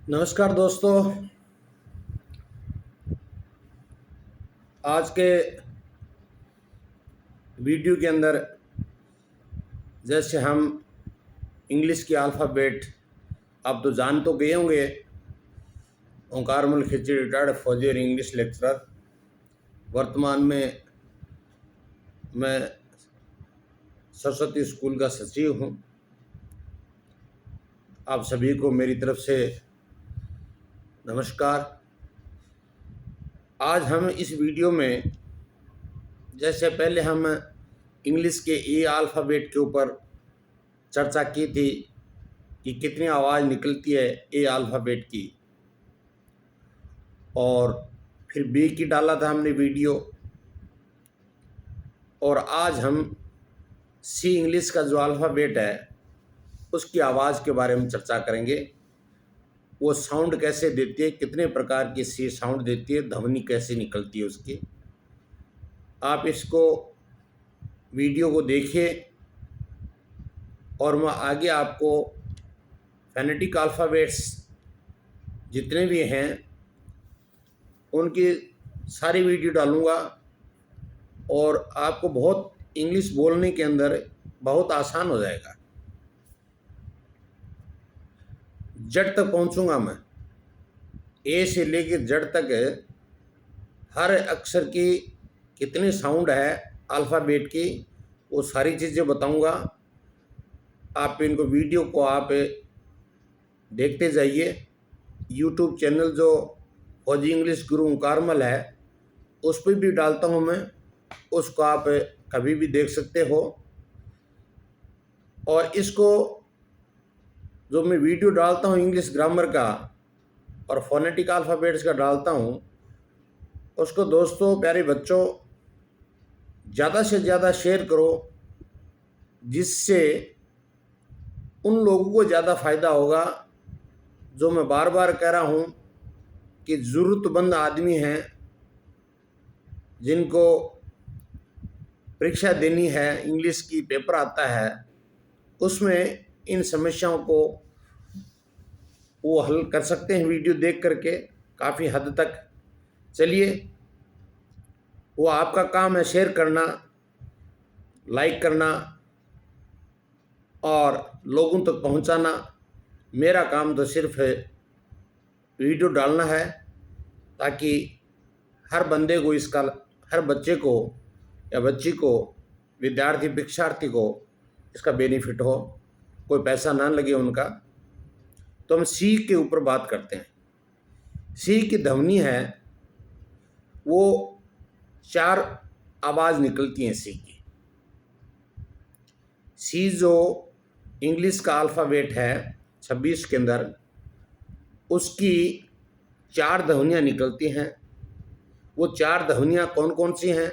नमस्कार दोस्तों। आज के वीडियो के अंदर जैसे हम इंग्लिश की अल्फ़ाबेट आप तो जान तो गए होंगे। ओंकारमल खिचड़ी रिटायर्ड फौजी और इंग्लिश लेक्चरर। वर्तमान में मैं सरस्वती स्कूल का सचिव हूँ। आप सभी को मेरी तरफ से नमस्कार। आज हम इस वीडियो में जैसे पहले हम इंग्लिश के ए अल्फ़ाबेट के ऊपर चर्चा की थी कि कितनी आवाज़ निकलती है ए अल्फ़ाबेट की, और फिर बी की डाला था हमने वीडियो, और आज हम सी इंग्लिश का जो अल्फ़ाबेट है उसकी आवाज़ के बारे में चर्चा करेंगे। वो साउंड कैसे देती है, कितने प्रकार की सी साउंड देती है, ध्वनि कैसे निकलती है उसकी। आप इसको वीडियो को देखिए और मैं आगे आपको फोनेटिक अल्फ़ाबेट्स जितने भी हैं उनकी सारी वीडियो डालूँगा, और आपको बहुत इंग्लिश बोलने के अंदर बहुत आसान हो जाएगा। जड़ तक पहुंचूंगा मैं, ए से लेकर जड़ तक हर अक्षर की कितनी साउंड है अल्फ़ाबेट की, वो सारी चीज़ें बताऊंगा। आप इनको वीडियो को आप देखते जाइए। यूट्यूब चैनल जो फौजी इंग्लिश गुरु ओंकारमल है उस पर भी डालता हूं मैं, उसको आप कभी भी देख सकते हो। और इसको जो मैं वीडियो डालता हूं इंग्लिश ग्रामर का और फोनेटिक अल्फ़ाबेट्स का डालता हूं, उसको दोस्तों प्यारे बच्चों ज़्यादा से ज़्यादा शेयर करो, जिससे उन लोगों को ज़्यादा फ़ायदा होगा जो मैं बार बार कह रहा हूं कि ज़रूरतमंद आदमी हैं जिनको परीक्षा देनी है, इंग्लिश की पेपर आता है, उसमें इन समस्याओं को वो हल कर सकते हैं वीडियो देख करके काफ़ी हद तक। चलिए, वो आपका काम है शेयर करना, लाइक करना और लोगों तक पहुंचाना। मेरा काम तो सिर्फ है वीडियो डालना है, ताकि हर बंदे को इसका, हर बच्चे को या बच्ची को, विद्यार्थी परीक्षार्थी को इसका बेनिफिट हो, कोई पैसा ना लगे उनका। तो हम सी के ऊपर बात करते हैं। सी की ध्वनि है, वो 4 आवाज़ निकलती हैं सी की। सी जो इंग्लिश का अल्फ़ाबेट है 26 के अंदर, उसकी 4 ध्वनियाँ निकलती हैं। वो 4 ध्वनियाँ कौन कौन सी हैं?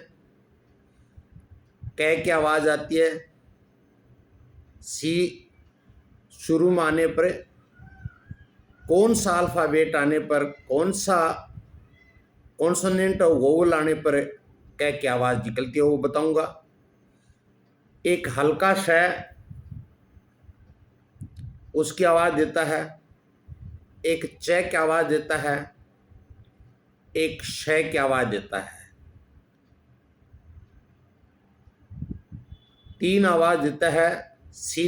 कै की आवाज़ आती है सी शुरू में आने पर। कौन सा अल्फ़ाबेट आने पर, कौन सा कॉन्सोनेंट और वोवल आने पर कै की आवाज़ निकलती है वो बताऊंगा। एक हल्का श उसकी आवाज़ देता है, एक च की आवाज़ देता है, एक श की आवाज़ देता है। 3 आवाज़ देता है सी,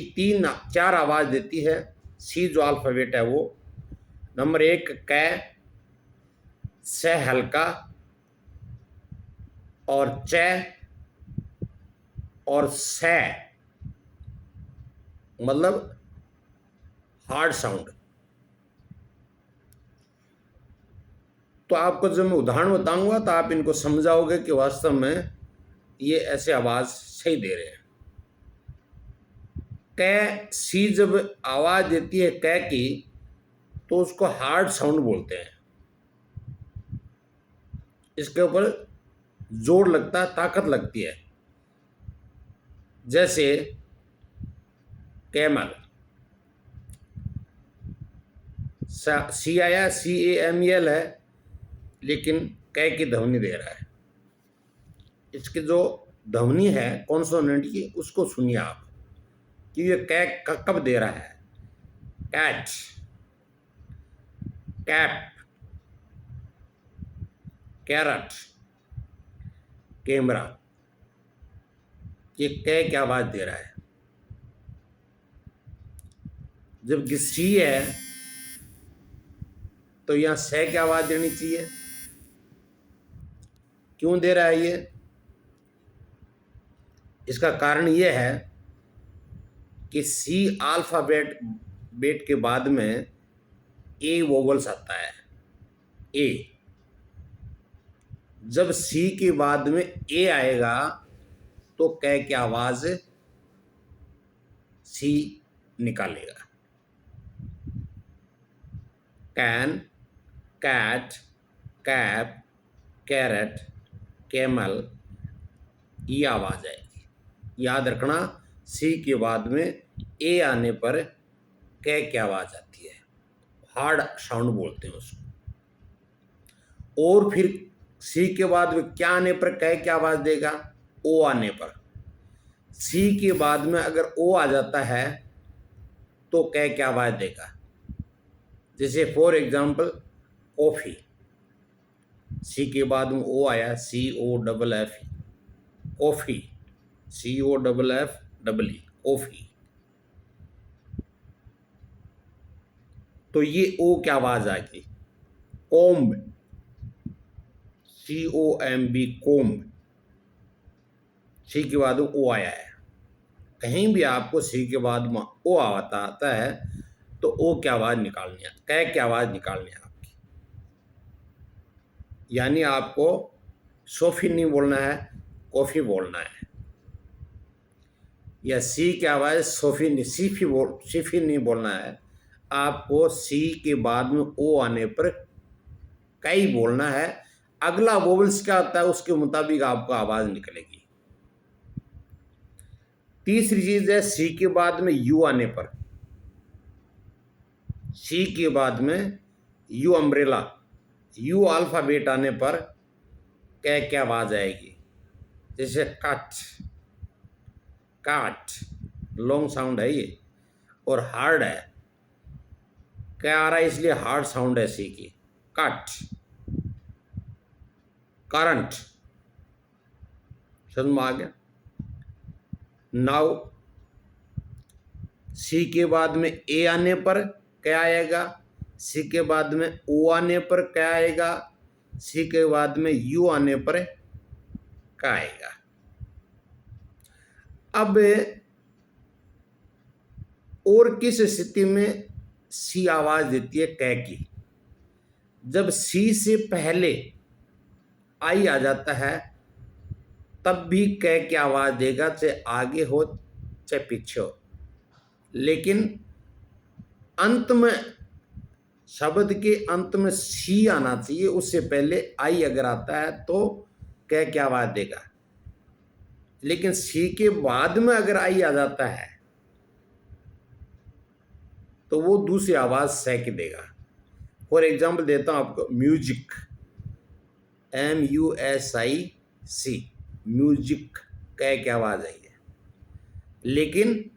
4 आवाज़ देती है सी जो अल्फ़ाबेट है वो। नंबर 1 कै, स हल्का और च और स, मतलब हार्ड साउंड। तो आपको जब मैं उदाहरण बताऊंगा तो आप इनको समझाओगे कि वास्तव में ये ऐसे आवाज़ सही दे रहे हैं। कै सी जब आवाज़ देती है कै की, तो उसको हार्ड साउंड बोलते हैं। इसके ऊपर जोर लगता है, ताकत लगती है। जैसे कैमल, सी आया, CAMEL है, लेकिन कै की ध्वनि दे रहा है। इसकी जो ध्वनि है कॉन्सोनेंट की, उसको सुनिए आप कि ये कै कब दे रहा है। कैट, कैप, कैरट, कैमरा, ये कै क्या आवाज दे रहा है। जबकि सी है तो यहां से क्या आवाज देनी चाहिए। क्यों दे रहा है ये? इसका कारण ये है कि सी अल्फाबेट बेट के बाद में ए वोवल्स आता है। ए, जब सी के बाद में ए आएगा तो कै की आवाज सी निकालेगा। Can, cat, cap, carrot, camel, ये आवाज आएगी। याद रखना, सी के बाद में ए आने पर कै की आवाज आती है, हार्ड साउंड बोलते हैं उसको। और फिर सी के बाद में क्या आने पर कै की आवाज देगा? ओ आने पर। सी के बाद में अगर ओ आ जाता है तो कै की आवाज देगा। जैसे फॉर एग्जाम्पल कॉफी, सी के बाद में ओ आया, C O double F, coffee, C O double F double E, coffee. तो ये ओ क्या आवाज आ गई? Comb, COMB, comb. सी के बाद ओ आया है। कहीं भी आपको सी के बाद में ओ आता है तो ओ की आवाज निकालनी है, कै की आवाज निकालनी है आपकी। यानी आपको सोफी नहीं बोलना है, कॉफी बोलना है। या सी की आवाज सोफी नहीं, सीफी नहीं बोलना है। आपको सी के बाद में ओ आने पर कई बोलना है। अगला वोवल्स क्या होता है उसके मुताबिक आपको आवाज निकलेगी। तीसरी चीज है सी के बाद में यू आने पर, सी के बाद में यू अम्ब्रेला, यू अल्फाबेट आने पर कै क्या आवाज आएगी। जैसे कट, काट, लॉन्ग साउंड है ये और हार्ड है। क्या आ रहा है इसलिए हार्ड साउंड है सी की। कट, करंट, समझ में आ गया। नाउ सी के बाद में ए आने पर क्या आएगा? सी के बाद में ओ आने पर क्या आएगा? सी के बाद में यू आने पर क्या आएगा? अब और किस स्थिति में सी आवाज देती है कै की? जब सी से पहले आई आ जाता है तब भी कै की आवाज देगा, चाहे आगे हो चाहे पीछे हो। लेकिन अंत में, शब्द के अंत में सी आना चाहिए, उससे पहले आई अगर आता है तो कै की आवाज देगा। लेकिन सी के बाद में अगर आई आ जाता है तो वो दूसरी आवाज सै की देगा। फॉर एग्जाम्पल देता हूं आपको, म्यूजिक, MUSIC, म्यूजिक, कै की आवाज आई है। लेकिन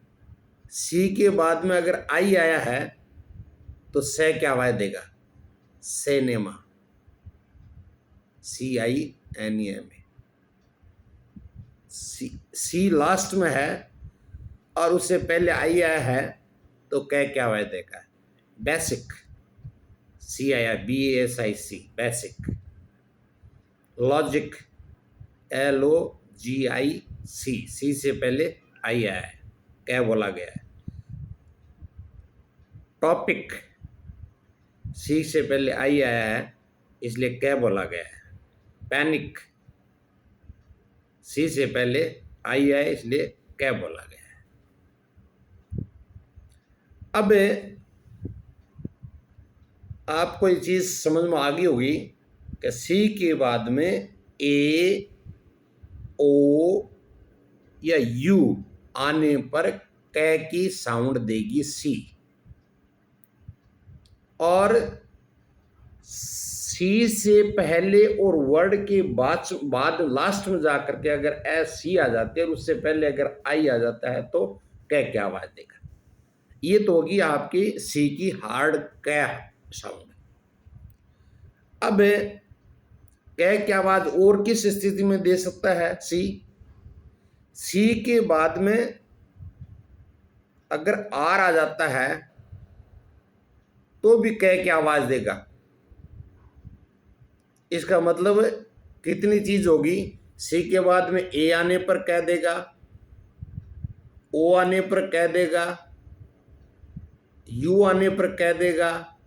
सी के बाद में अगर आई आया है तो सै की आवाज देगा, सिनेमा, CINEMA। सी लास्ट में है और उससे पहले आई आया है तो कै की आवाज देगा, basic, BASIC, basic. Logic, LOGIC, सी से पहले आई आया है, कै बोला गया है। टॉपिक, सी से पहले आई आया है इसलिए कै बोला गया है। पैनिक, सी से पहले आई है इसलिए कै बोला गया है। अब आपको ये चीज समझ में आ गई होगी कि सी के बाद में ए, ओ या यू आने पर कै की साउंड देगी सी। और सी से पहले और वर्ड के बाद लास्ट में जाकर के अगर सी आ जाती है और उससे पहले अगर आई आ जाता है तो कै क्या आवाज देगा। ये तो होगी आपकी सी की हार्ड कै साउंड। अब कै की आवाज और किस स्थिति में दे सकता है? सी। सी के बाद में अगर आर आ जाता है तो भी कै की आवाज देगा। इसका मतलब कितनी चीज होगी? सी के बाद में ए आने पर कह देगा, ओ आने पर कह देगा, यू आने पर कह देगा,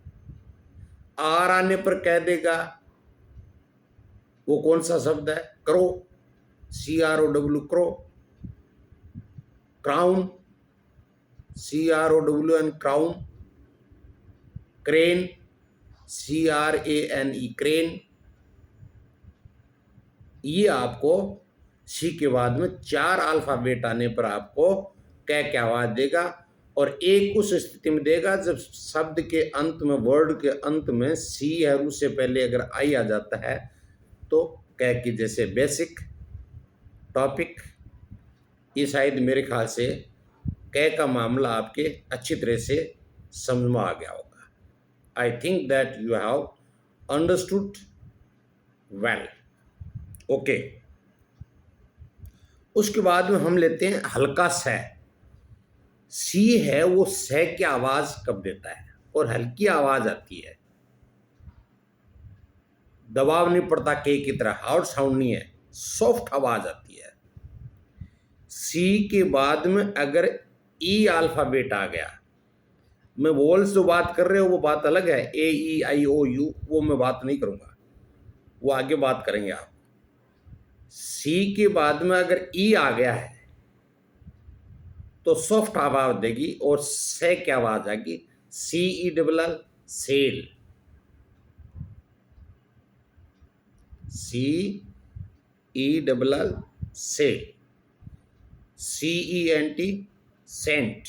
आर आने पर कह देगा। वो कौन सा शब्द है? Crow. CROW, crow. Crown, CROWN, crown. Crane, CRANE, crane. ये आपको सी के बाद में 4 अल्फाबेट आने पर आपको कै की आवाज देगा, और एक उस स्थिति में देगा जब शब्द के अंत में, वर्ड के अंत में सी है, उससे पहले अगर आई आ जाता है तो कै की, जैसे बेसिक, टॉपिक। ये शायद मेरे ख्याल से कै का मामला आपके अच्छी तरह से समझ में आ गया होगा। I think that you have understood well. Okay, उसके बाद में हम लेते हैं हल्का स। सी है वो स की आवाज कब देता है? और हल्की आवाज आती है, दबाव नहीं पड़ता के की तरह, हार्ड साउंड नहीं है, सॉफ्ट आवाज आती है। सी के बाद में अगर ई अल्फाबेट आ गया, मैं वोल्स जो बात कर रहे हो वो बात अलग है, AEIOU, वो मैं बात नहीं करूंगा, वो आगे बात करेंगे आप। सी के बाद में अगर ई आ गया है तो सॉफ्ट आवाज देगी, और से की आवाज आएगी, CELL, cell. CELL, cell. CENT, cent.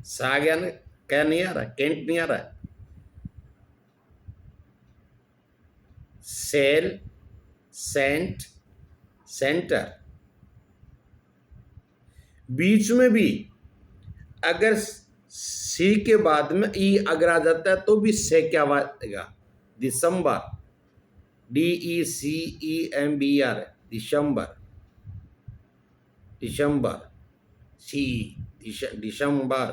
सा आ गया ना? क्या नहीं आ रहा? केंट नहीं आ रहा? Cell, Saint, centre. बीच में भी अगर सी के बाद में ई अगर आ जाता है तो भी से क्या आवाज देगा? दिसंबर, DECEMBR, दिसंबर। दिसंबर, सी, दिसंबर,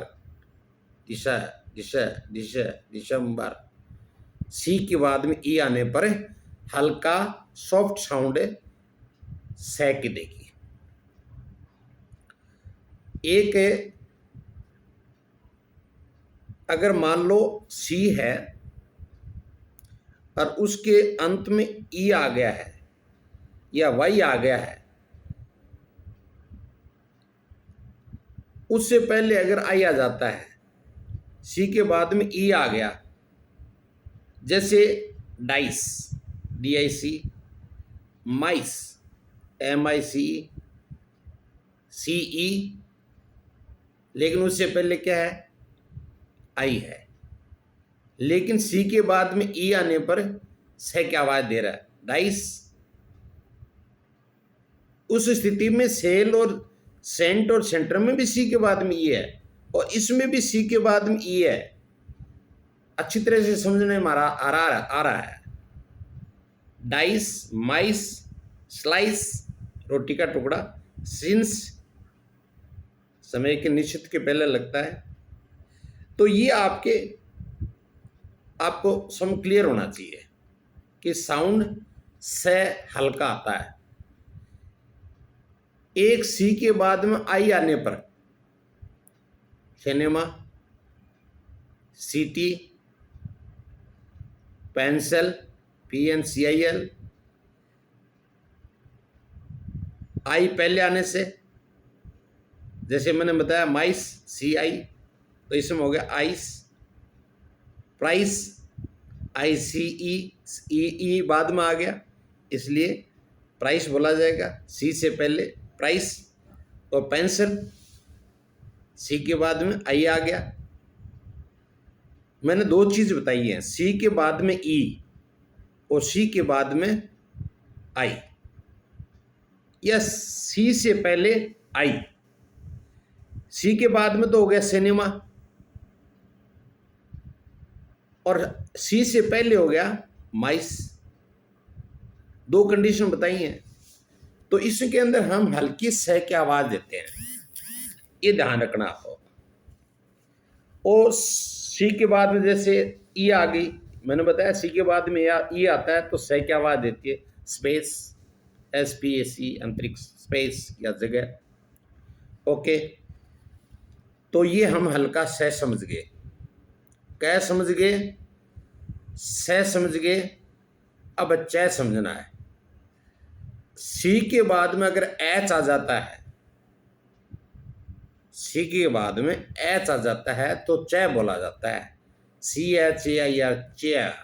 दिशा, दिशा, दिशा, दिसंबर। सी के बाद में ई आने पर हल्का सॉफ्ट साउंड से की देगी। एक अगर मान लो सी है और उसके अंत में ई आ गया है या वाई आ गया है, उससे पहले अगर आई आ जाता है, सी के बाद में ई आ गया, जैसे डाइस, DIC, माइस, MICE, CE, लेकिन उससे पहले क्या है? आई है। लेकिन सी के बाद में ई आने पर से क्या आवाज दे रहा है? डाइस। उस स्थिति में सेल और सेंट और सेंटर में भी सी के बाद में ई है, और इसमें भी सी के बाद में ई है। अच्छी तरह से समझने में आ रहा है। डाइस, माइस, स्लाइस, रोटी का टुकड़ा, सिंस, समय के निश्चित के पहले लगता है। तो ये आपको सम क्लियर होना चाहिए कि साउंड से हल्का आता है। एक सी के बाद में आई आने पर सिनेमा, सिटी, पेंसिल, PNCIL। आई पहले आने से, जैसे मैंने बताया माइस, CI, तो इसमें हो गया आइस। प्राइस, ICE, बाद में आ गया, इसलिए प्राइस बोला जाएगा, सी से पहले प्राइस। और पेंसिल, सी के बाद में आई आ गया। मैंने 2 चीज बताई हैं, सी के बाद में ई और सी के बाद में आई, या सी से पहले आई। सी के बाद में तो हो गया सिनेमा, और सी से पहले हो गया माइस, दो कंडीशन बताई हैं। तो इसके अंदर हम हल्की स की आवाज देते हैं, ये ध्यान रखना आपको। और सी के बाद में जैसे ई आ गई, मैंने बताया सी के बाद में ई आता है तो स की आवाज देती है, स्पेस, SPAC, अंतरिक्ष, स्पेस या जगह। ओके, तो ये हम हल्का स समझ गए। कै समझ गए, स समझ गए। अब च समझना है। सी के बाद में अगर एच आ जाता है, सी के बाद में एच आ जाता है तो च बोला जाता है। CHAIR, chair,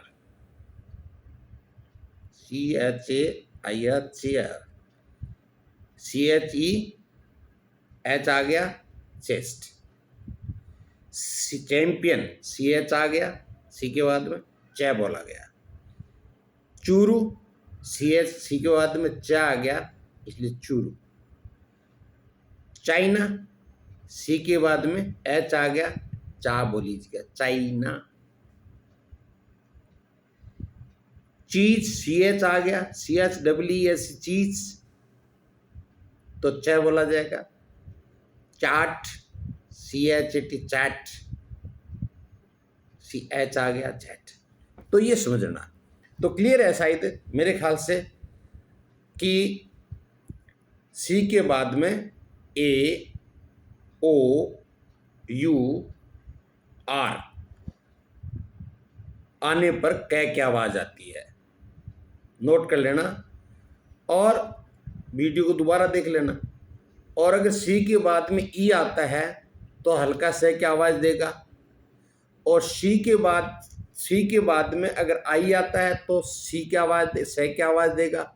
CHAIR, chair. CHE, H आ गया, चेस्ट। चैंपियन, CH आ गया, सी के बाद में च बोला गया। चूरू, CH, सी के बाद में च आ गया, इसलिए चूरू। चाइना, सी के बाद में एच आ गया, चा बोली गया, चाइना। चीज, CH आ गया, CHEES, चीज, तो च बोला जाएगा। चाट, CHAT, चैट, CH आ गया, चैट। तो ये समझना। तो क्लियर है शायद मेरे ख्याल से कि सी के बाद में AOUR आने पर कै की आवाज आती है, नोट कर लेना और वीडियो को दोबारा देख लेना। और अगर सी के बाद में ई आता है तो हल्का स की आवाज देगा, और सी के बाद में अगर आई आता है तो सी की आवाज, स की आवाज देगा।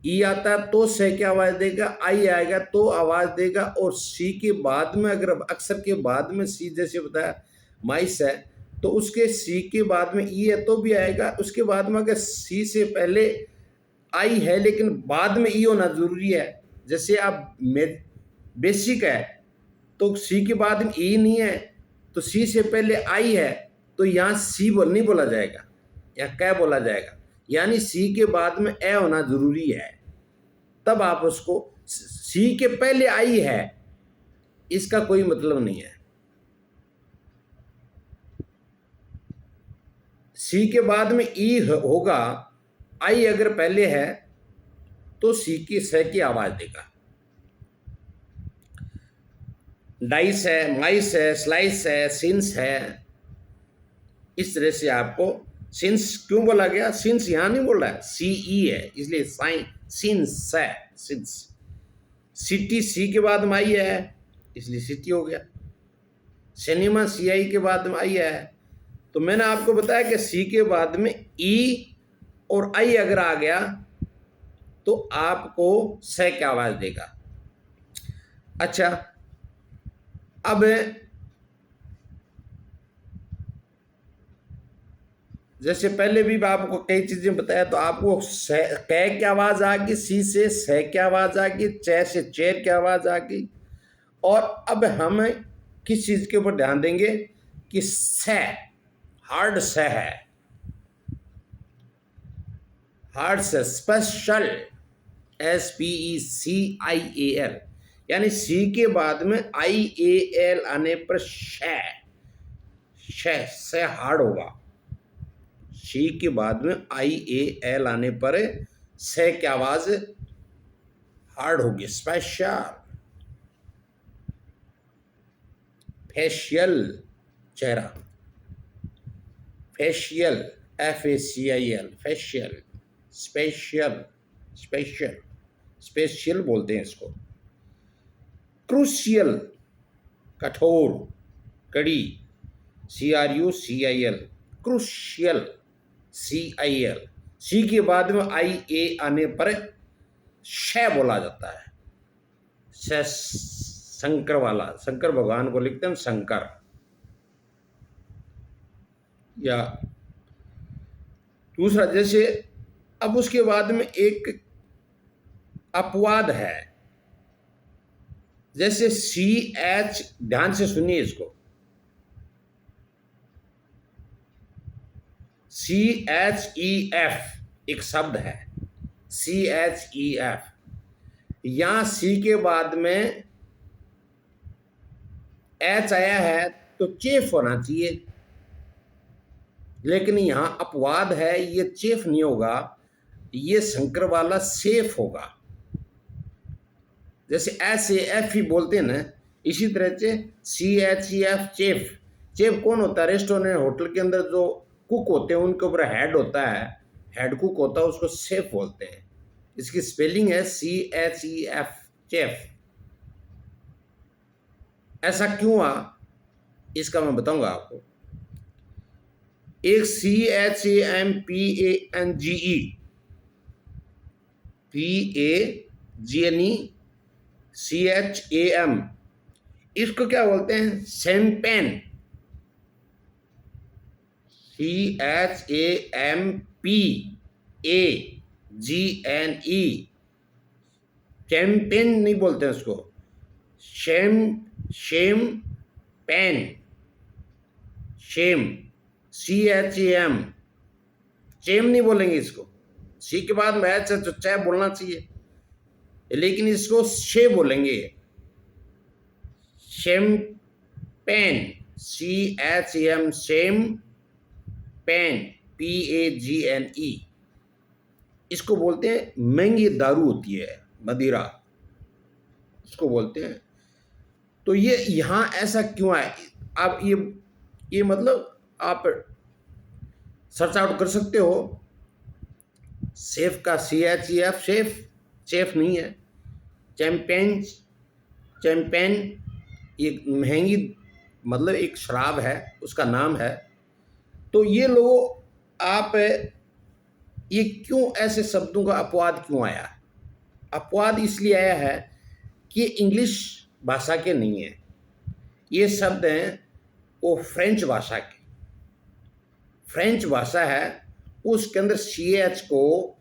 ई आता है तो स की आवाज देगा, आई आएगा तो आवाज देगा। और सी के बाद में अगर अक्षर के बाद में सी, जैसे बताया माइस है, तो उसके सी के बाद में ई है तो भी आएगा। उसके बाद में अगर सी से पहले आई है लेकिन बाद में ई होना जरूरी है, जैसे आप बेसिक है तो सी के बाद में ई नहीं है तो सी से पहले आई है, तो यहाँ सी नहीं बोला जाएगा या कै बोला जाएगा, यानी सी के बाद में ए होना जरूरी है। तब आप उसको, सी के पहले आई है इसका कोई मतलब नहीं है। सी के बाद में ई होगा, आई अगर पहले है तो सी की स की आवाज देगा। डाइस है, माइस है, स्लाइस है, सिंस है, इस तरह से आपको सिंस क्यों बोला गया, सिंस यहां नहीं बोल रहा है, CE है इसलिए साइन सिंस है, सिंस। सिटी, सी के बाद में आई है इसलिए सिटी हो गया। सिनेमा, CI के बाद में आई है। तो मैंने आपको बताया कि सी के बाद में ई और आई अगर आ गया तो आपको स की आवाज देगा। अच्छा, अब जैसे पहले भी आपको कई चीजें बताया, तो आपको कै की आवाज आ गई, सी से स की आवाज आ गई, च से चेर की आवाज आ गई। और अब हम किस चीज के ऊपर ध्यान देंगे कि स, हार्ड स है, हार्ड से, स्पेशल, SPECIAL, यानी सी के बाद में IAL आने पर से हार्ड होगा। सी के बाद में IAL आने पर से की आवाज हार्ड होगी, स्पेशल। फेशियल, चेहरा, facial, FACIL, facial. Special, special, special बोलते हैं इसको। क्रूशियल, कठोर, कड़ी, CRUCIL, क्रूशियल, CIL। सी के बाद में IA आने पर श बोला जाता है, शंकर वाला, शंकर भगवान को लिखते हैं शंकर। या दूसरा, जैसे अब उसके बाद में एक अपवाद है, जैसे CH, ध्यान से सुनिए इसको, CHEF एक शब्द है, CHEF। यहाँ सी के बाद में एच आया है तो चेफ होना चाहिए, लेकिन यहाँ अपवाद है, ये चेफ नहीं होगा, ये शंकर वाला सेफ होगा। जैसे SAF ही बोलते हैं ना, इसी तरह से CHEF चेफ। चेफ कौन होता है? रेस्टोरेंट होटल के अंदर जो कुक होते हैं उनके ऊपर हेड होता है, हेड कुक होता है, उसको सेफ बोलते हैं। इसकी स्पेलिंग है CHEF चेफ। ऐसा क्यों हुआ इसका मैं बताऊंगा आपको। एक CHAMPANGE इसको क्या बोलते हैं? शैम्पेन। CHAMPAGNE चैम्पेन नहीं बोलते हैं उसको, शेम पेन, शेम, CHAM, चेम नहीं बोलेंगे इसको। सी के बाद में चाहे बोलना चाहिए, लेकिन इसको शे बोलेंगे, champagne, CHAM champagne, PAGNE। इसको बोलते हैं महंगी दारू होती है, मदिरा इसको बोलते हैं। तो ये यहाँ ऐसा क्यों है? आप ये मतलब आप सर्च आउट कर सकते हो। सेफ का CHEF सेफ, सेफ नहीं है। चैम्पेन एक महंगी मतलब एक शराब है, उसका नाम है। तो ये लोग आप ये क्यों ऐसे शब्दों का अपवाद क्यों आया? अपवाद इसलिए आया है कि इंग्लिश भाषा के नहीं है, ये शब्द हैं वो फ्रेंच भाषा के। फ्रेंच भाषा है, उसके अंदर CH को,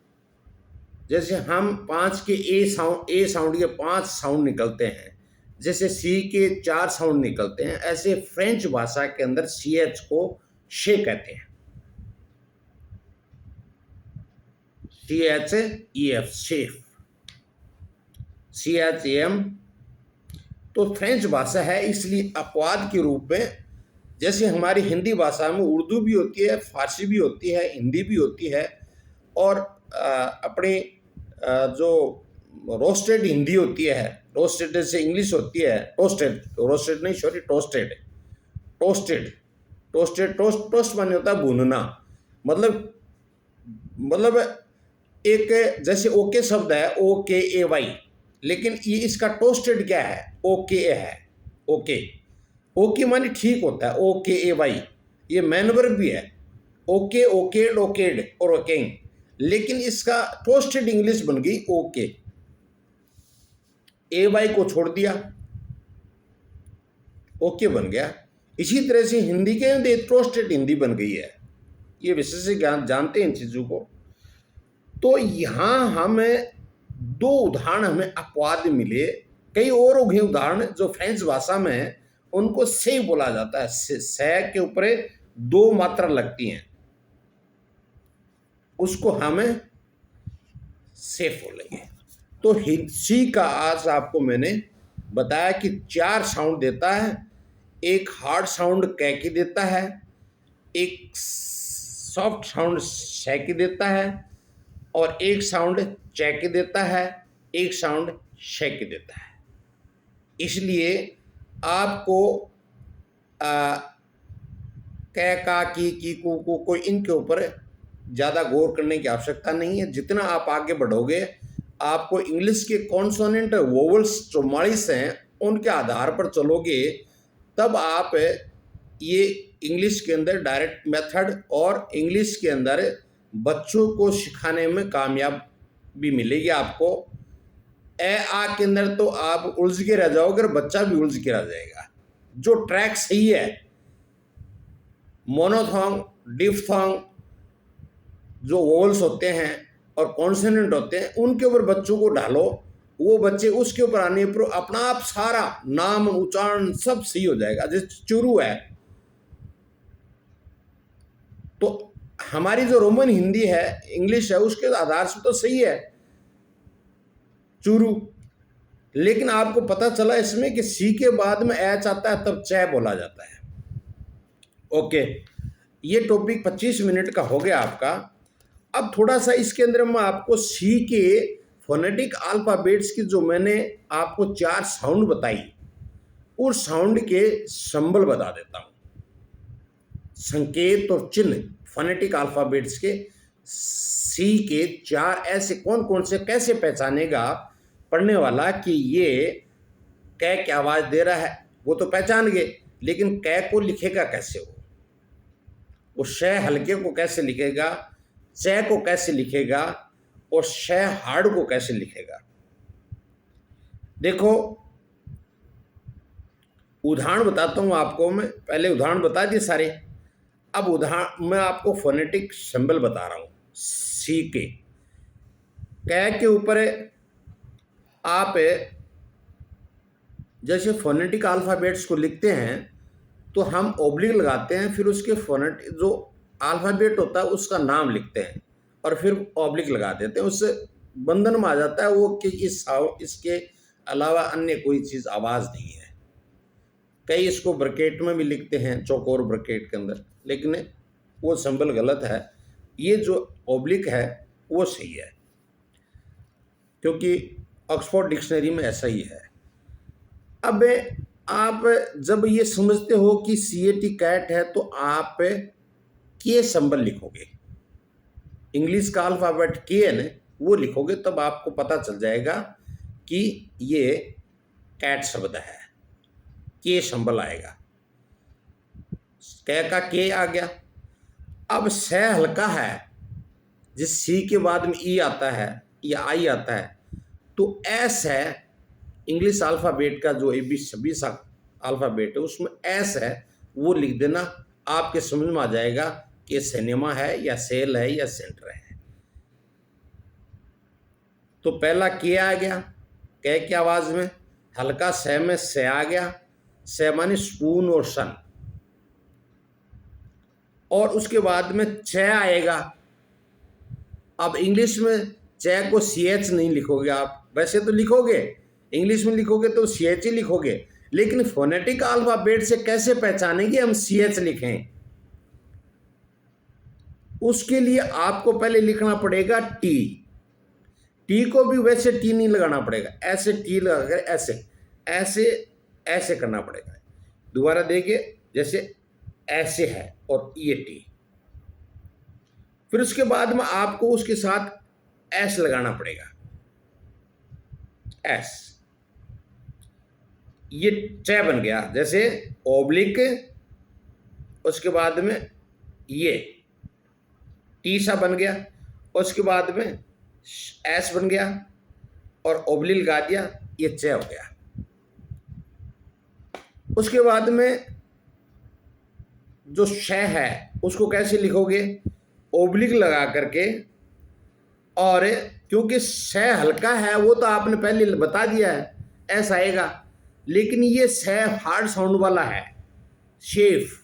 जैसे हम 5 के ए साउंड के 5 साउंड निकलते हैं, जैसे C के 4 साउंड निकलते हैं, ऐसे फ्रेंच भाषा के अंदर CH को शे कहते हैं, CHEF शेफ, CHAM तो फ्रेंच भाषा है, इसलिए अपवाद के रूप में। जैसे हमारी हिंदी भाषा में उर्दू भी होती है, फारसी भी होती है, हिंदी भी होती है, और अपनी जो रोस्टेड हिंदी होती है, रोस्टेड जैसे इंग्लिश होती है, रोस्टेड नहीं सॉरी टोस्ट माने होता है भूनना। मतलब एक जैसे ओके शब्द है OKAY, लेकिन ये इसका टोस्टेड क्या है? OKA है। ओके माने ठीक होता है, OKAY ये मैन वर्ब भी है, ओके, ओकेड, ओकेड और ओकेंग, लेकिन इसका टोस्टेड इंग्लिश बन गई ओके। AY को छोड़ दिया, ओके बन गया। इसी तरह से हिंदी के अंदर टोस्टेड हिंदी बन गई है। ये विशेष ज्ञान जानते हैं इन चीज़ों को। तो यहाँ हमें 2 उदाहरण हमें अपवाद मिले, कई और होंगे उदाहरण जो फ्रेंच भाषा में है, उनको से बोला जाता है, से के ऊपर 2 मात्रा लगती हैं, उसको हमें सेफ बोलेंगे। तो सी का आज आपको मैंने बताया कि 4 साउंड देता है, एक हार्ड साउंड कै की देता है, एक सॉफ्ट साउंड शे की देता है, और एक साउंड चे की देता है, एक साउंड शे की देता है। इसलिए आपको कै का की को कोई इनके ऊपर ज़्यादा गौर करने की आवश्यकता नहीं है। जितना आप आगे बढ़ोगे, आपको इंग्लिश के कॉन्सोनेंट वोवल्स 44 हैं, उनके आधार पर चलोगे, तब आप ये इंग्लिश के अंदर डायरेक्ट मेथड और इंग्लिश के अंदर बच्चों को सिखाने में कामयाबी मिलेगी आपको। आ के अंदर तो आप उलझ के रह जाओगे और बच्चा भी उलझ के रह जाएगा। जो ट्रैक सही है, मोनोथॉन्ग, डिफथॉन्ग, जो वोवल्स होते हैं और कॉन्सोनेंट होते हैं, उनके ऊपर बच्चों को ढालो, वो बच्चे उसके ऊपर आने पर अपना आप सारा नाम उच्चारण सब सही हो जाएगा। जैसे चुरू है, तो हमारी जो रोमन हिंदी है, इंग्लिश है, उसके आधार से तो सही है चूरू, लेकिन आपको पता चला इसमें कि सी के बाद में एच आता है तब च बोला जाता है। ओके, ये टॉपिक 25 मिनट का हो गया आपका। अब थोड़ा सा इसके अंदर मैं आपको सी के फोनेटिक अल्फाबेट्स की जो मैंने आपको 4 साउंड बताई, उस साउंड के सिंबल बता देता हूं, संकेत और चिन्ह फोनेटिक अल्फाबेट्स के सी के 4 ऐसे कौन कौन से, कैसे पहचानेगा पढ़ने वाला कि ये कै की आवाज दे रहा है, वो तो पहचान गए, लेकिन कै को लिखेगा कैसे, वो श हल्के को कैसे लिखेगा, च को कैसे लिखेगा और श हार्ड को कैसे लिखेगा। देखो उदाहरण बताता हूं आपको, मैं पहले उदाहरण बता दिए सारे, अब उदाहरण मैं आपको फोनेटिक सिंबल बता रहा हूं सी के। कै के ऊपर आप जैसे फोनेटिक अल्फाबेट्स को लिखते हैं तो हम ओब्लिक लगाते हैं, फिर उसके फोनेटिक जो अल्फाबेट होता है उसका नाम लिखते हैं और फिर ओब्लिक लगा देते हैं, उससे बंधन में आ जाता है वो कि इसके अलावा अन्य कोई चीज़ आवाज़ नहीं है। कई इसको ब्रैकेट में भी लिखते हैं, चौकोर ब्रैकेट के अंदर, लेकिन वो सिंबल गलत है। ये जो ओब्लिक है वो सही है, क्योंकि ऑक्सफोर्ड डिक्शनरी में ऐसा ही है। अब आप जब ये समझते हो कि CAT कैट है तो आप के सिंबल लिखोगे, इंग्लिश का अल्फाबेट के है ना, वो लिखोगे, तब आपको पता चल जाएगा कि ये कैट शब्द है, के सिंबल आएगा। कै का के आ गया। अब स हल्का है, जिस सी के बाद में ई आता है या आई आता है, तो एस है इंग्लिश अल्फ़ाबेट का, जो ABC अल्फ़ाबेट है उसमें एस है, वो लिख देना, आपके समझ में आ जाएगा कि सिनेमा है या सेल है या सेंटर है। तो पहला के आ गया कै की आवाज़ में, हल्का से में से आ गया, से माने स्पून और सन, और उसके बाद में च आएगा। अब इंग्लिश में च को CH नहीं लिखोगे आप, वैसे तो लिखोगे, इंग्लिश में लिखोगे तो CH ही लिखोगे, लेकिन फोनेटिक अल्फाबेट से कैसे पहचानेंगे हम CH लिखें, उसके लिए आपको पहले लिखना पड़ेगा टी। टी को भी वैसे टी नहीं लगाना पड़ेगा, ऐसे टी लगाकर ऐसे ऐसे ऐसे करना पड़ेगा। दोबारा देखिए, जैसे ऐसे है और ये टी, फिर उसके बाद में आपको उसके साथ एस लगाना पड़ेगा, एस, ये च बन गया, जैसे ओब्लिक, उसके बाद में ये टी सा बन गया, उसके बाद में एस बन गया और ओब्लिक लगा दिया, ये च हो गया। उसके बाद में जो श है उसको कैसे लिखोगे, ओब्लिक लगा करके, और क्योंकि श हल्का है वो तो आपने पहले बता दिया है, ऐसा आएगा, लेकिन ये श हार्ड साउंड वाला है, शेफ,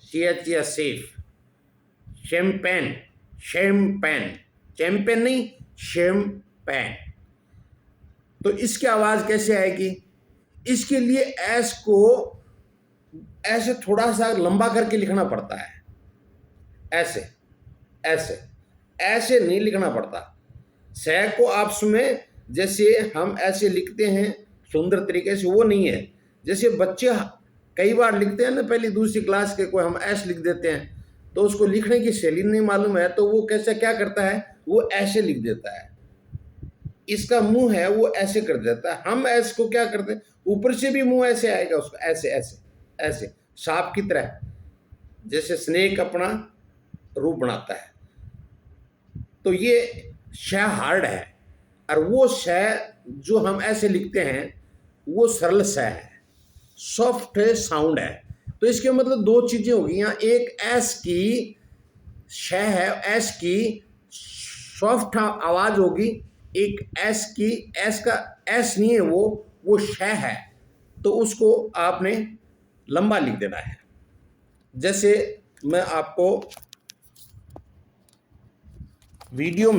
CH या सेफ, शैम्पेन, शैम्पेन, चैंपियन नहीं, शैम्पेन। तो इसकी आवाज़ कैसे आएगी, इसके लिए एस को ऐसे थोड़ा सा लंबा करके लिखना पड़ता है, ऐसे ऐसे ऐसे नहीं लिखना पड़ता। स को आपस में जैसे हम ऐसे लिखते हैं सुंदर तरीके से, वो नहीं है। जैसे बच्चे कई बार लिखते हैं ना, पहली दूसरी क्लास के, कोई हम ऐसे लिख देते हैं, तो उसको लिखने की शैली नहीं मालूम है, तो वो कैसे क्या करता है, वो ऐसे लिख देता है, इसका मुंह है वो ऐसे कर देता है। हम ऐसे को क्या करते हैं, ऊपर से भी मुंह ऐसे आएगा उसका, ऐसे ऐसे ऐसे सांप की तरह, जैसे स्नेक अपना रूप बनाता है। तो ये श हार्ड है, और वो श जो हम ऐसे लिखते हैं वो सरल स है, सॉफ्ट साउंड है। तो इसके मतलब दो चीजें हो गई यहाँ, एक एस की श है, एस की सॉफ्ट आवाज होगी, एक एस की, एस का एस नहीं है, वो श है, तो उसको आपने लंबा लिख देना है। जैसे मैं आपको वीडियो